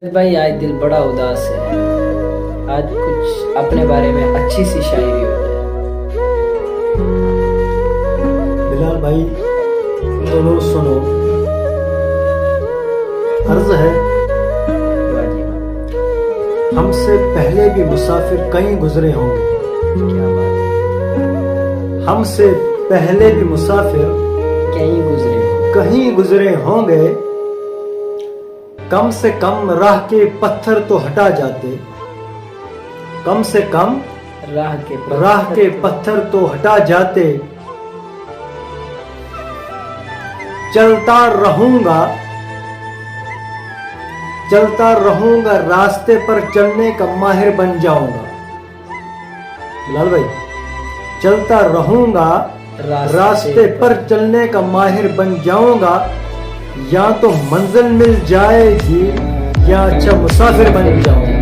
भाई आज दिल बड़ा उदास है। आज कुछ अपने बारे में अच्छी सी शायरी हो जाए। बिलाल भाई दोनों सुनो। अर्ज है, वाह जी वाह, हमसे पहले भी मुसाफिर कहीं गुजरे होंगे। क्या बात है। हमसे पहले भी मुसाफिर कहीं गुजरे हो। कहीं गुजरे होंगे। कम से कम राह के पत्थर तो हटा जाते। कम से कम राह के पत्थर तो हटा जाते। चलता रहूंगा रास्ते पर चलने का माहिर बन जाऊंगा। बिलाल भाई, चलता रहूंगा रास्ते पर चलने का माहिर बन जाऊंगा। या तो मंजिल मिल जाएगी या अच्छा मुसाफिर बन जाऊंगा।